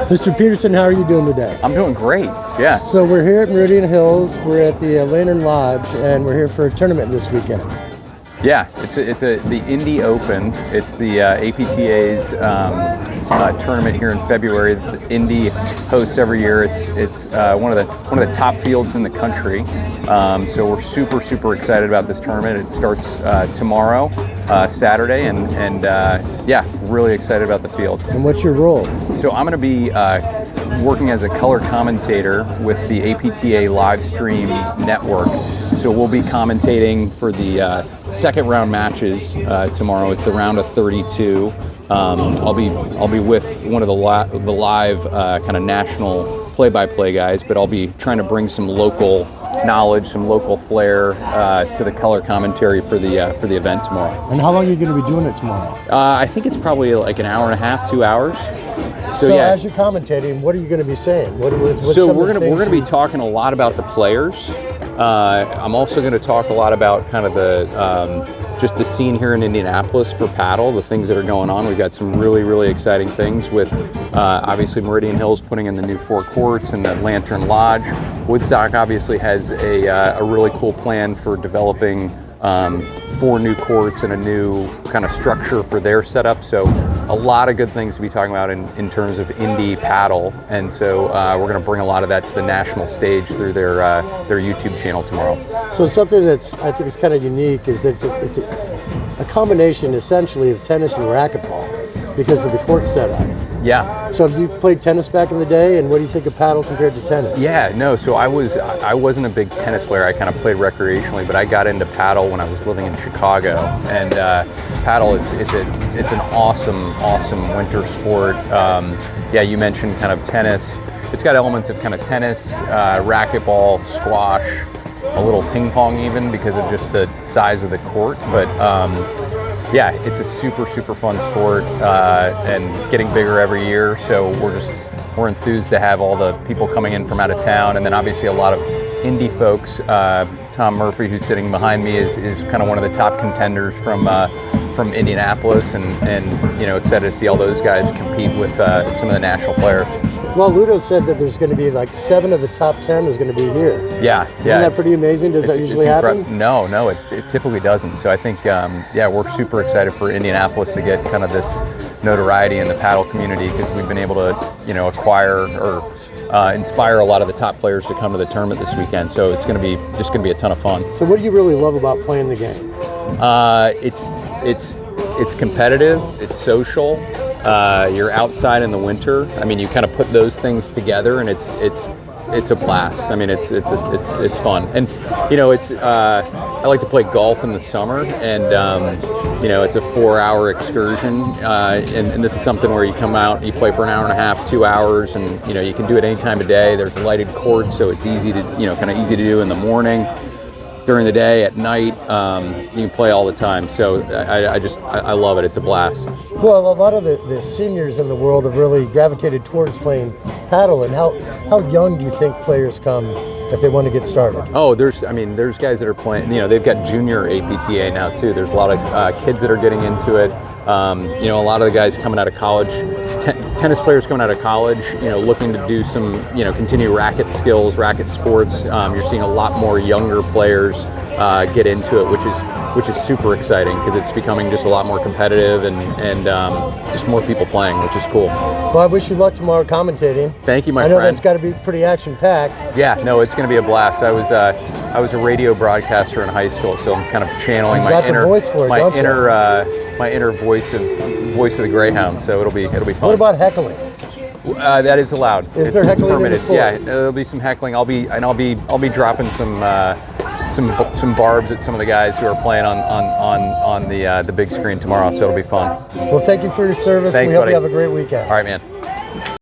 Mr. Peterson, how are you doing today? I'm doing great, yeah. So we're here at Meridian Hills. We're at the Lantern Lodge, and we're here for a tournament this weekend. Yeah, it's the Indy Open. It's the APTA's tournament here in February. Indy hosts every year. It's one of the top fields in the country. So we're super excited about this tournament. It starts tomorrow, Saturday, and yeah, really excited about the field. And what's your role? So I'm going to be working as a color commentator with the APTA live stream network. So we'll be commentating for the second round matches tomorrow. It's the round of 32. I'll be with one of the live kind of national play-by-play guys, but I'll be trying to bring some local knowledge, some local flair to the color commentary for the event tomorrow. And how long are you going to be doing it tomorrow? I think it's probably like an hour and a half, 2 hours. So yeah, as you're commentating, what are you going to be saying? So we're going to be talking a lot about the players. I'm also going to talk a lot about kind of the just the scene here in Indianapolis for paddle, the things that are going on. We've got some really exciting things with obviously Meridian Hills putting in the new 4 courts and the Lantern Lodge. Woodstock obviously has a really cool plan for developing 4 new courts and a new kind of structure for their setup. So a lot of good things to be talking about in terms of Indy paddle. And so we're going to bring a lot of that to the national stage through their YouTube channel tomorrow. So something that's I think is kind of unique is that it's a combination essentially of tennis and racquetball because of the court setup. Yeah. So have you played tennis back in the day, and what do you think of paddle compared to tennis? Yeah, no, so I wasn't a big tennis player. I kind of played recreationally, but I got into paddle when I was living in Chicago. And paddle, it's an awesome winter sport. Yeah, you mentioned kind of tennis. It's got elements of kind of tennis, racquetball, squash, a little ping pong even because of just the size of the court. But yeah, it's a super fun sport and getting bigger every year. So we're enthused to have all the people coming in from out of town, and then obviously a lot of Indy folks. Tom Murphy, who's sitting behind me, is kind of one of the top contenders from Indianapolis, and you know, excited to see all those guys compete with some of the national players. Well, Ludo said that there's going to be like 7 of the top 10 is going to be here. Yeah. Isn't that pretty amazing? Does that usually happen? No, it typically doesn't. So I think, yeah, we're super excited for Indianapolis to get kind of this notoriety in the paddle community because we've been able to, you know, acquire or inspire a lot of the top players to come to the tournament this weekend. So it's going to be a ton of fun. So what do you really love about playing the game? It's competitive. It's social. You're outside in the winter. I mean, you kind of put those things together, and it's a blast. I mean, it's fun. And you know, I like to play golf in the summer, and you know, it's a 4-hour excursion. And this is something where you come out, you play for an hour and a half, 2 hours, and you know, you can do it any time of day. There's lighted courts, so it's easy to, you know, kind of easy to do in the morning. During the day, at night, you can play all the time. So I love it. It's a blast. Well, a lot of the seniors in the world have really gravitated towards playing paddle. And how young do you think players come if they want to get started? Oh, there's guys that are playing. You know, they've got junior APTA now too. There's a lot of kids that are getting into it. You know, a lot of the guys coming out of college, tennis players coming out of college, you know, looking to do some, you know, continue racket skills, racket sports. You're seeing a lot more younger players get into it, which is super exciting because it's becoming just a lot more competitive and just more people playing, which is cool. Well, I wish you luck tomorrow commentating. Thank you, my friend. I know that's got to be pretty action-packed. Yeah, no, it's going to be a blast. I was a radio broadcaster in high school, so I'm kind of channeling my inner voice of the Greyhound. So it'll be fun. What about heckling? That is allowed. Is there heckling in the sport? Yeah, there'll be some heckling. I'll be dropping some barbs at some of the guys who are playing on the big screen tomorrow. So it'll be fun. Well, thank you for your service. Thanks, we hope buddy. you have a great weekend. All right, man.